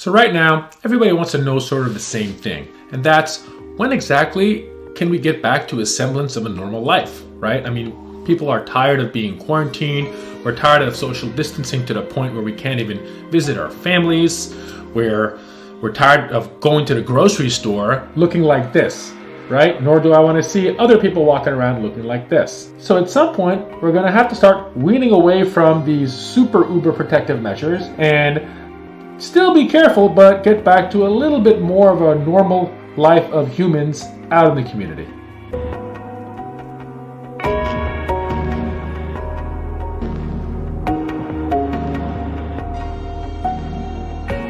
So right now, everybody wants to know sort of the same thing, and that's when exactly can we get back to a semblance of a normal life, right? I mean, people are tired of being quarantined. We're tired of social distancing to the point where we can't even visit our families, where we're tired of going to the grocery store looking like this, right? Nor do I want to see other people walking around looking like this. So at some point, we're going to have to start weaning away from these super uber protective measures and still be careful, but get back to a little bit more of a normal life of humans out in the community.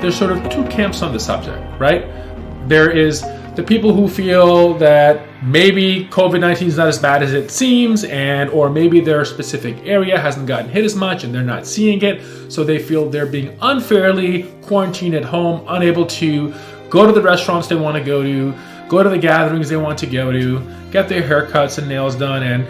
There's sort of two camps on the subject, right? There is the people who feel that maybe COVID-19 is not as bad as it seems, or maybe their specific area hasn't gotten hit as much and they're not seeing it, so they feel they're being unfairly quarantined at home, unable to go to the restaurants they want to go to the gatherings they want to go to, get their haircuts and nails done, and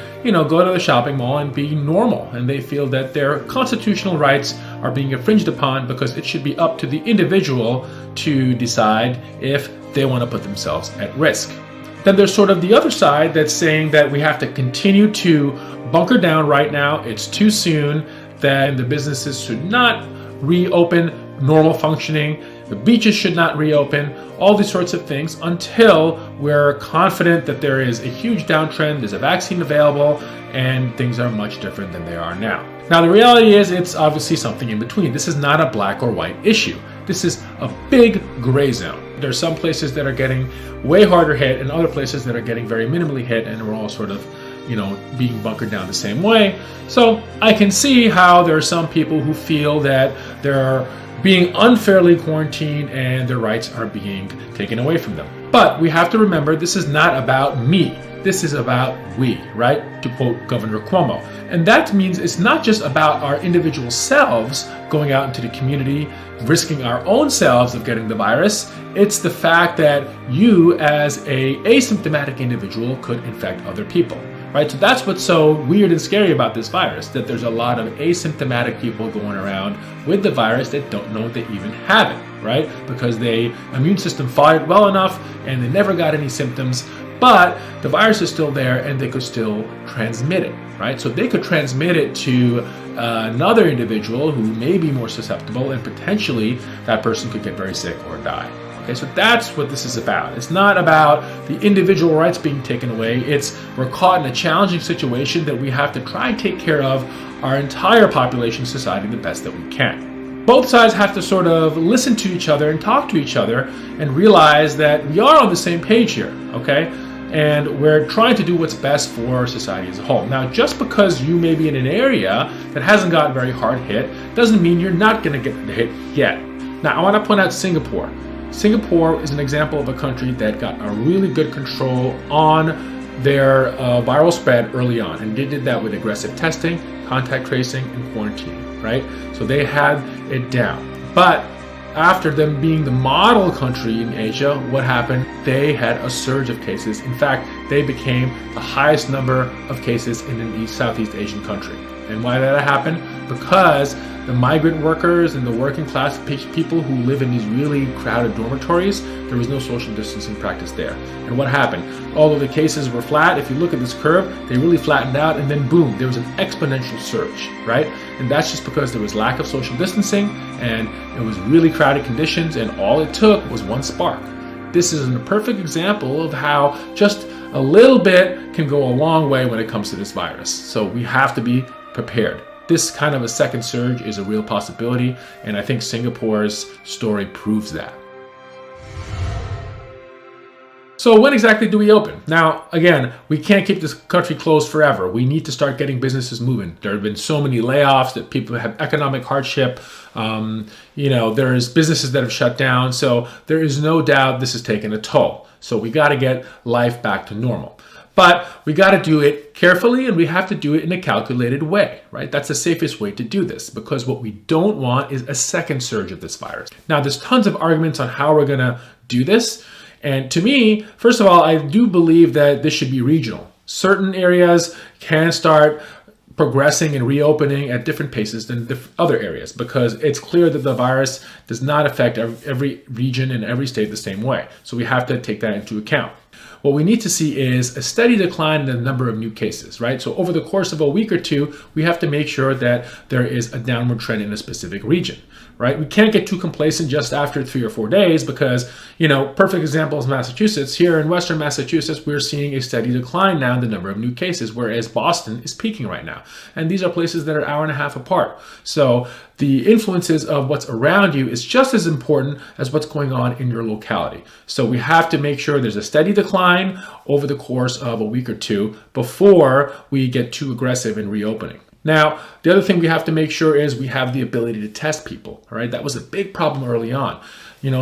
go to the shopping mall and be normal. And they feel that their constitutional rights are being infringed upon because it should be up to the individual to decide if they want to put themselves at risk. Then there's sort of the other side that's saying that we have to continue to bunker down right now. It's too soon, that the businesses should not reopen normal functioning. The beaches should not reopen, all these sorts of things until we're confident that there is a huge downtrend, there's a vaccine available, and things are much different than they are now. Now, the reality is it's obviously something in between. This is not a black or white issue. This is a big gray zone. There's some places that are getting way harder hit and other places that are getting very minimally hit, and we're all sort of being bunkered down the same way. So I can see how there are some people who feel that they're being unfairly quarantined and their rights are being taken away from them. But we have to remember, this is not about me. This is about we, right? To quote Governor Cuomo. And that means it's not just about our individual selves going out into the community, risking our own selves of getting the virus. It's the fact that you as a asymptomatic individual could infect other people. Right? So that's what's so weird and scary about this virus, that there's a lot of asymptomatic people going around with the virus that don't know they even have it, right? Because their immune system fought it well enough and they never got any symptoms, but the virus is still there and they could still transmit it, right? So they could transmit it to another individual who may be more susceptible, and potentially that person could get very sick or die. Okay, so that's what this is about. It's not about the individual rights being taken away. It's we're caught in a challenging situation that we have to try and take care of our entire population, society, the best that we can. Both sides have to sort of listen to each other and talk to each other and realize that we are on the same page here, okay? And we're trying to do what's best for society as a whole. Now, just because you may be in an area that hasn't gotten very hard hit doesn't mean you're not going to get hit yet. Now, I want to point out Singapore. Singapore is an example of a country that got a really good control on their viral spread early on, and they did that with aggressive testing, contact tracing, and quarantining, right? So they had it down. But after them being the model country in Asia, what happened? They had a surge of cases. In fact, they became the highest number of cases in an Southeast Asian country. And why did that happen? Because the migrant workers and the working class people who live in these really crowded dormitories, there was no social distancing practice there. And what happened? Although the cases were flat, if you look at this curve, they really flattened out, and then boom, there was an exponential surge, right? And that's just because there was lack of social distancing and it was really crowded conditions, and all it took was one spark. This is a perfect example of how just a little bit can go a long way when it comes to this virus. So we have to be prepared. This kind of a second surge is a real possibility, and I think Singapore's story proves that. So when exactly do we open? Now, again, we can't keep this country closed forever. We need to start getting businesses moving. There have been so many layoffs that people have economic hardship. There's businesses that have shut down. So there is no doubt this has taken a toll. So we got to get life back to normal. But we got to do it carefully, and we have to do it in a calculated way, right? That's the safest way to do this, because what we don't want is a second surge of this virus. Now, there's tons of arguments on how we're going to do this. And to me, first of all, I do believe that this should be regional. Certain areas can start progressing and reopening at different paces than the other areas, because it's clear that the virus does not affect every region and every state the same way. So we have to take that into account. What we need to see is a steady decline in the number of new cases, right? So over the course of a week or two, we have to make sure that there is a downward trend in a specific region, right? We can't get too complacent just after 3 or 4 days because, perfect example is Massachusetts. Here in Western Massachusetts, we're seeing a steady decline now in the number of new cases, whereas Boston is peaking right now. And these are places that are an hour and a half apart. So the influences of what's around you is just as important as what's going on in your locality. So we have to make sure there's a steady decline over the course of a week or two before we get too aggressive in reopening. Now, the other thing we have to make sure is we have the ability to test people, all right? That was a big problem early on.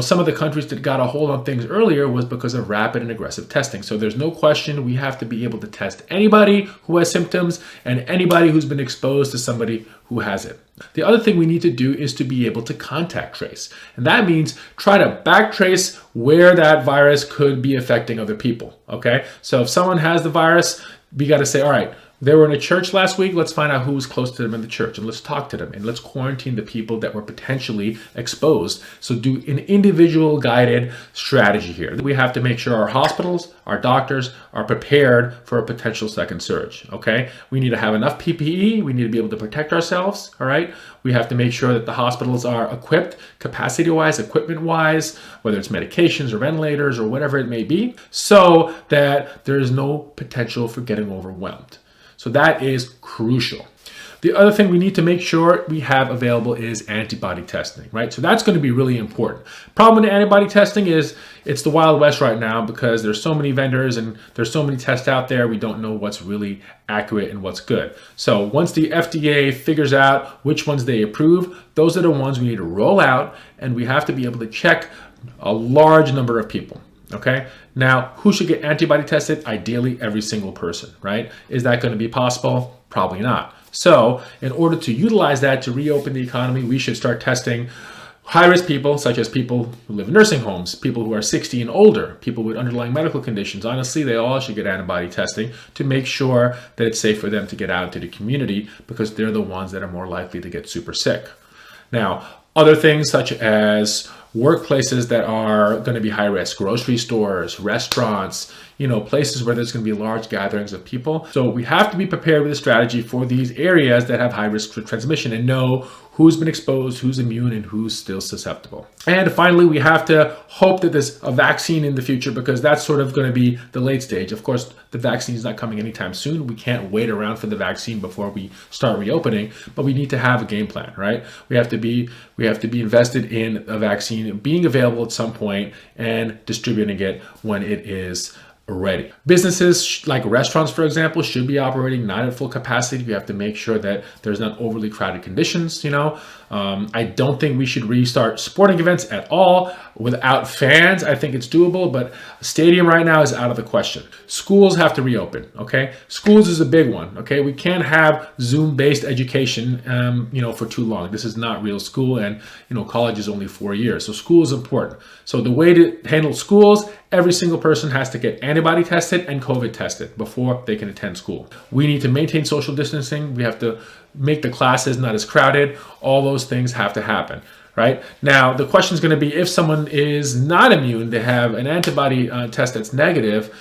Some of the countries that got a hold on things earlier was because of rapid and aggressive testing. So there's no question we have to be able to test anybody who has symptoms and anybody who's been exposed to somebody who has it. The other thing we need to do is to be able to contact trace. And that means try to backtrace where that virus could be affecting other people, okay? So if someone has the virus, we got to say, all right, they were in a church last week. Let's find out who was close to them in the church and let's talk to them and let's quarantine the people that were potentially exposed. So do an individual guided strategy here. We have to make sure our hospitals, our doctors are prepared for a potential second surge, okay? We need to have enough PPE. We need to be able to protect ourselves, all right? We have to make sure that the hospitals are equipped capacity-wise, equipment-wise, whether it's medications or ventilators or whatever it may be, so that there is no potential for getting overwhelmed. So that is crucial. The other thing we need to make sure we have available is antibody testing, right? So that's going to be really important. Problem with antibody testing is it's the Wild West right now because there's so many vendors and there's so many tests out there. We don't know what's really accurate and what's good. So once the FDA figures out which ones they approve, those are the ones we need to roll out, and we have to be able to check a large number of people. Okay, now who should get antibody tested? Ideally, every single person, right? Is that going to be possible? Probably not. So in order to utilize that to reopen the economy, we should start testing high-risk people, such as people who live in nursing homes, people who are 60 and older, people with underlying medical conditions. Honestly, they all should get antibody testing to make sure that it's safe for them to get out into the community because they're the ones that are more likely to get super sick. Now, other things such as workplaces that are going to be high risk, grocery stores, restaurants, places where there's going to be large gatherings of people. So we have to be prepared with a strategy for these areas that have high risk for transmission and know who's been exposed, who's immune, and who's still susceptible. And finally, we have to hope that there's a vaccine in the future because that's sort of going to be the late stage. Of course, the vaccine is not coming anytime soon. We can't wait around for the vaccine before we start reopening, but we need to have a game plan, right? We have to be invested in a vaccine being available at some point and distributing it when it is ready. Businesses like restaurants, for example, should be operating not at full capacity. We have to make sure that there's not overly crowded conditions. I don't think we should restart sporting events at all without fans. I think it's doable, but a stadium right now is out of the question. Schools have to reopen, okay? Schools is a big one, okay? We can't have Zoom-based education, for too long. This is not real school, and, college is only 4 years. So school is important. So the way to handle schools, every single person has to get antibody tested and COVID tested before they can attend school. We need to maintain social distancing. We have to make the classes not as crowded. All those things have to happen, right? Now, the question is going to be if someone is not immune, they have an antibody test that's negative,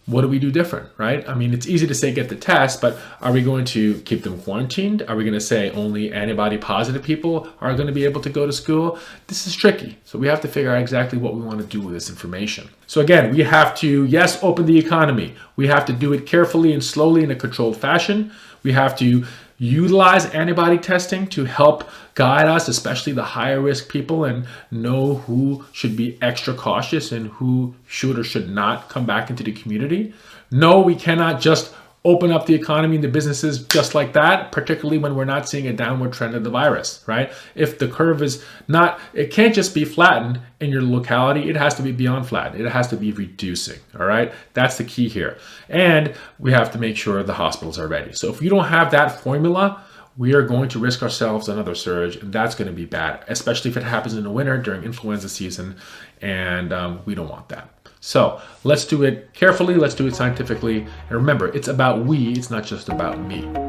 what do we do different, right? I mean, it's easy to say get the test, but are we going to keep them quarantined? Are we going to say only antibody positive people are going to be able to go to school? This is tricky. So we have to figure out exactly what we want to do with this information. So again, we have to, yes, open the economy. We have to do it carefully and slowly in a controlled fashion. We have to utilize antibody testing to help guide us, especially the higher risk people, and know who should be extra cautious and who should or should not come back into the community. No, we cannot just open up the economy and the businesses just like that, particularly when we're not seeing a downward trend of the virus, right? If the curve is not, it can't just be flattened in your locality, it has to be beyond flat. It has to be reducing, all right? That's the key here. And we have to make sure the hospitals are ready. So if you don't have that formula, we are going to risk ourselves another surge, and that's going to be bad, especially if it happens in the winter during influenza season, and we don't want that. So let's do it carefully, let's do it scientifically, and remember, it's about we, it's not just about me.